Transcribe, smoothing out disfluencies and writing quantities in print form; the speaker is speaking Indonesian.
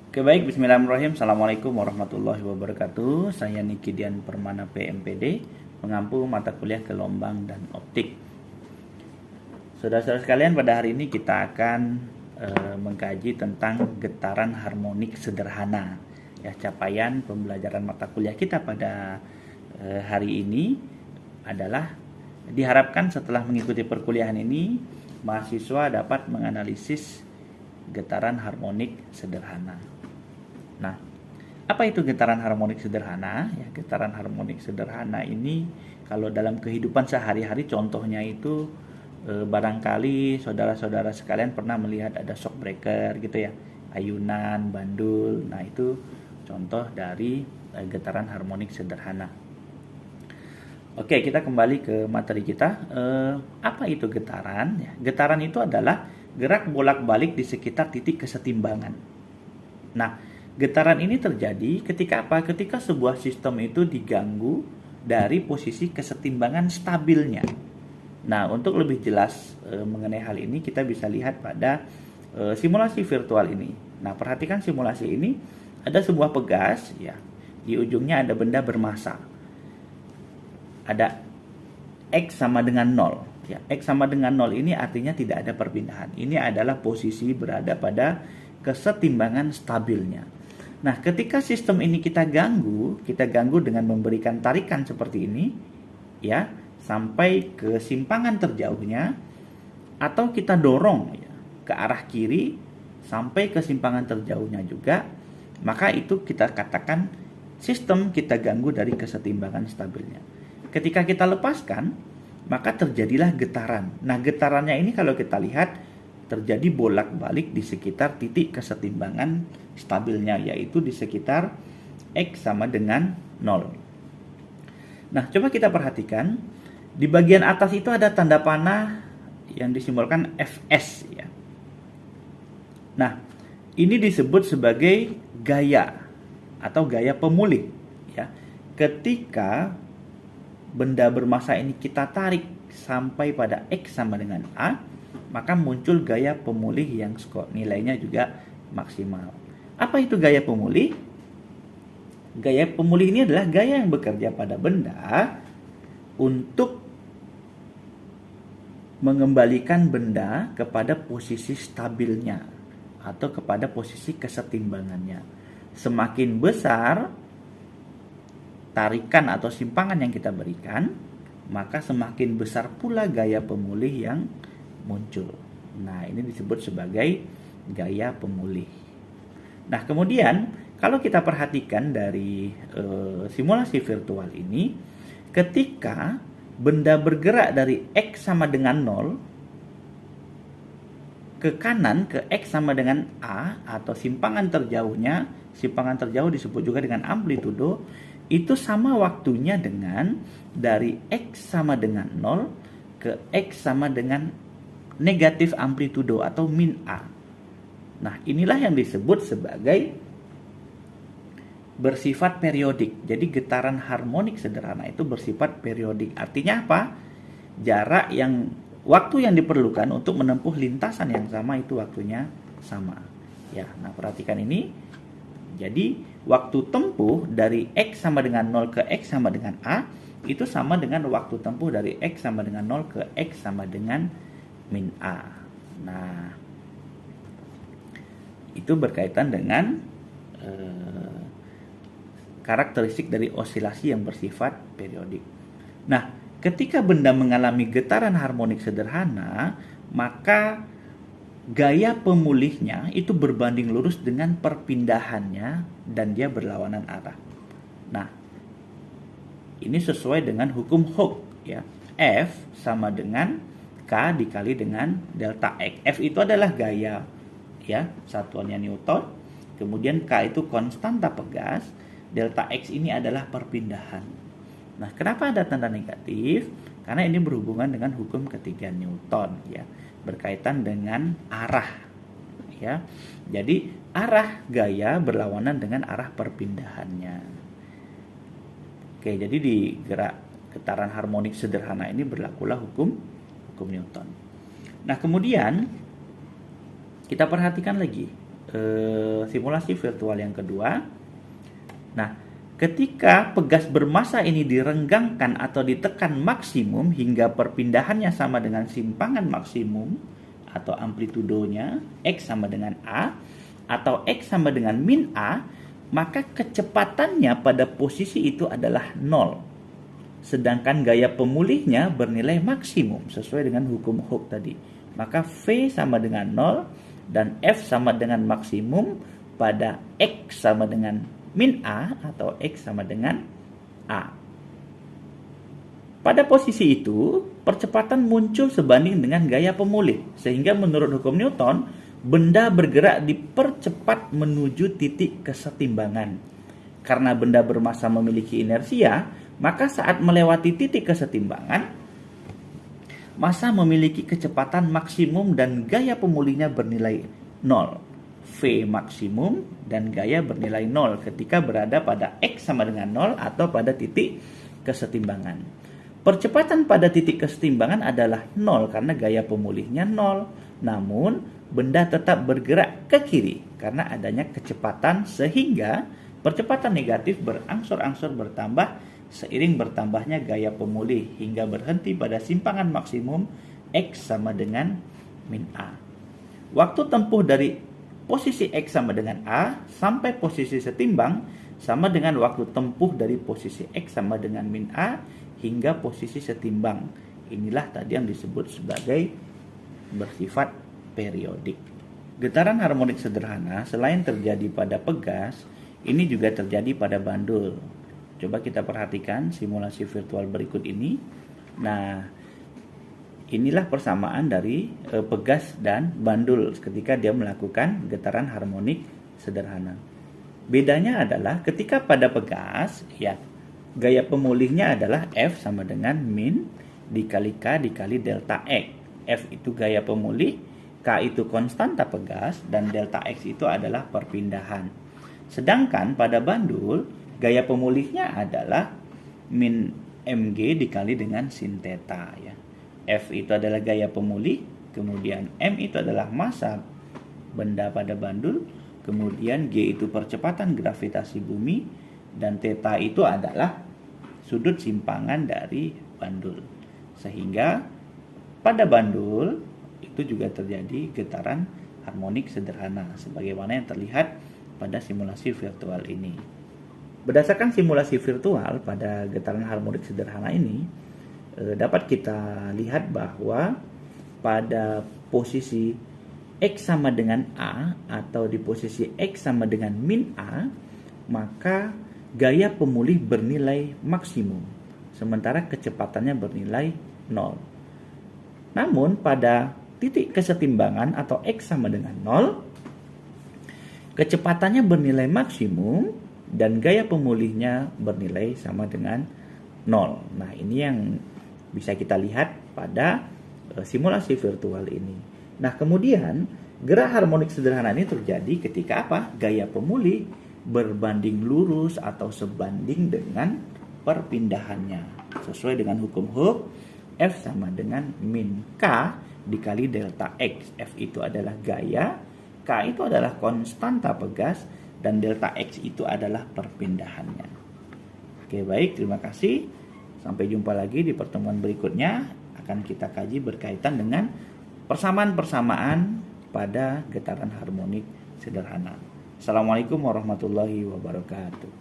Oke baik, bismillahirrahmanirrahim. Assalamualaikum warahmatullahi wabarakatuh. Saya Niki Dian Permana PMPD, pengampu mata kuliah gelombang dan optik. Saudara-saudara sekalian, pada hari ini kita akan mengkaji tentang getaran harmonik sederhana. Ya, capaian pembelajaran mata kuliah kita pada hari ini adalah diharapkan setelah mengikuti perkuliahan ini, mahasiswa dapat menganalisis getaran harmonik sederhana. Nah, apa itu getaran harmonik sederhana? Ya, getaran harmonik sederhana ini kalau dalam kehidupan sehari-hari contohnya itu barangkali saudara-saudara sekalian pernah melihat ada shock breaker gitu ya, ayunan, bandul. Nah, itu contoh dari getaran harmonik sederhana. Oke, kita kembali ke materi kita. Apa itu getaran? Ya, getaran itu adalah gerak bolak-balik di sekitar titik kesetimbangan. Nah, getaran ini terjadi ketika apa? Ketika sebuah sistem itu diganggu dari posisi kesetimbangan stabilnya. Nah, untuk lebih jelas mengenai hal ini, kita bisa lihat pada simulasi virtual ini. Nah, perhatikan simulasi ini, ada sebuah pegas, ya, di ujungnya ada benda bermassa. Ada X sama dengan 0. Ya, X sama dengan 0 ini artinya tidak ada perpindahan. Ini adalah posisi berada pada kesetimbangan stabilnya. Nah, ketika sistem ini kita ganggu dengan memberikan tarikan seperti ini, ya, sampai ke simpangan terjauhnya, atau kita dorong ya, ke arah kiri sampai ke simpangan terjauhnya juga, maka itu kita katakan sistem kita ganggu dari kesetimbangan stabilnya. Ketika kita lepaskan, maka terjadilah getaran. Nah, getarannya ini kalau kita lihat terjadi bolak-balik di sekitar titik kesetimbangan stabilnya, yaitu di sekitar X sama dengan 0. Nah, coba kita perhatikan, di bagian atas itu ada tanda panah yang disimbolkan Fs ya. Nah, ini disebut sebagai gaya atau gaya pemulih ya. Ketika benda bermassa ini kita tarik sampai pada X sama dengan A, maka muncul gaya pemulih yang nilainya juga maksimal. Apa itu gaya pemulih? Gaya pemulih ini adalah gaya yang bekerja pada benda untuk mengembalikan benda kepada posisi stabilnya atau kepada posisi kesetimbangannya. Semakin besar tarikan atau simpangan yang kita berikan, maka semakin besar pula gaya pemulih yang muncul. Nah, ini disebut sebagai gaya pemulih. Nah, kemudian kalau kita perhatikan dari simulasi virtual ini, ketika benda bergerak dari X sama dengan 0 ke kanan ke X sama dengan A atau simpangan terjauh disebut juga dengan amplitudo, itu sama waktunya dengan dari X sama dengan 0 ke X sama dengan negatif amplitudo atau min A. Nah, inilah yang disebut sebagai bersifat periodik. Jadi getaran harmonik sederhana itu bersifat periodik. Artinya apa? Waktu yang diperlukan untuk menempuh lintasan yang sama itu waktunya sama. Ya, nah perhatikan ini. Jadi waktu tempuh dari X sama dengan 0 ke X sama dengan A itu sama dengan waktu tempuh dari X sama dengan 0 ke X sama dengan min A. Nah, itu berkaitan dengan karakteristik dari osilasi yang bersifat periodik. Nah, ketika benda mengalami getaran harmonik sederhana, maka gaya pemulihnya itu berbanding lurus dengan perpindahannya dan dia berlawanan arah. Nah, ini sesuai dengan hukum Hooke ya. F sama dengan K dikali dengan delta X. F itu adalah gaya ya, satuannya Newton. Kemudian K itu konstanta pegas, delta X ini adalah perpindahan. Nah, kenapa ada tanda negatif? Karena ini berhubungan dengan hukum ketiga Newton ya, berkaitan dengan arah ya. Jadi arah gaya berlawanan dengan arah perpindahannya. Oke, jadi di gerak getaran harmonik sederhana ini berlakulah hukum Newton. Nah, kemudian kita perhatikan lagi simulasi virtual yang kedua. Nah, ketika pegas bermassa ini direnggangkan atau ditekan maksimum hingga perpindahannya sama dengan simpangan maksimum atau amplitudonya X sama dengan A atau X sama dengan min A, maka kecepatannya pada posisi itu adalah 0. Sedangkan gaya pemulihnya bernilai maksimum sesuai dengan hukum Hooke tadi. Maka V sama dengan 0 dan F sama dengan maksimum pada X sama dengan min A atau X sama dengan A. Pada posisi itu, percepatan muncul sebanding dengan gaya pemulih, sehingga menurut hukum Newton, benda bergerak dipercepat menuju titik kesetimbangan. Karena benda bermassa memiliki inersia, maka saat melewati titik kesetimbangan, massa memiliki kecepatan maksimum dan gaya pemulihnya bernilai 0. V maksimum dan gaya bernilai 0 ketika berada pada X sama dengan 0 atau pada titik kesetimbangan. Percepatan pada titik kesetimbangan adalah 0 karena gaya pemulihnya 0. Namun, benda tetap bergerak ke kiri karena adanya kecepatan sehingga percepatan negatif berangsur-angsur bertambah seiring bertambahnya gaya pemulih hingga berhenti pada simpangan maksimum X sama dengan min A. Waktu tempuh dari posisi X sama dengan A sampai posisi setimbang sama dengan waktu tempuh dari posisi X sama dengan min A hingga posisi setimbang. Inilah tadi yang disebut sebagai bersifat periodik. Getaran harmonik sederhana selain terjadi pada pegas, ini juga terjadi pada bandul. Coba kita perhatikan simulasi virtual berikut ini. Nah, inilah persamaan dari pegas dan bandul ketika dia melakukan getaran harmonik sederhana. Bedanya adalah ketika pada pegas, ya, gaya pemulihnya adalah F sama dengan min dikali K dikali delta X. F itu gaya pemulih, K itu konstanta pegas, dan delta X itu adalah perpindahan. Sedangkan pada bandul, gaya pemulihnya adalah min mg dikali dengan sin theta, ya. F itu adalah gaya pemulih, kemudian m itu adalah massa benda pada bandul, kemudian g itu percepatan gravitasi bumi, dan theta itu adalah sudut simpangan dari bandul. Sehingga pada bandul itu juga terjadi getaran harmonik sederhana sebagaimana yang terlihat pada simulasi virtual ini. Berdasarkan simulasi virtual pada getaran harmonik sederhana ini, dapat kita lihat bahwa pada posisi X sama dengan A atau di posisi X sama dengan min A, maka gaya pemulih bernilai maksimum, sementara kecepatannya bernilai 0. Namun pada titik kesetimbangan atau X sama dengan 0, kecepatannya bernilai maksimum dan gaya pemulihnya bernilai sama dengan 0. Nah, ini yang bisa kita lihat pada simulasi virtual ini. Nah, kemudian gerak harmonik sederhana ini terjadi ketika apa? Gaya pemulih berbanding lurus atau sebanding dengan perpindahannya. Sesuai dengan hukum Hooke, F sama dengan min K dikali delta X. F itu adalah gaya, K itu adalah konstanta pegas, dan delta X itu adalah perpindahannya. Oke, baik, terima kasih. Sampai jumpa lagi di pertemuan berikutnya. Akan kita kaji berkaitan dengan persamaan-persamaan pada getaran harmonik sederhana. Assalamualaikum warahmatullahi wabarakatuh.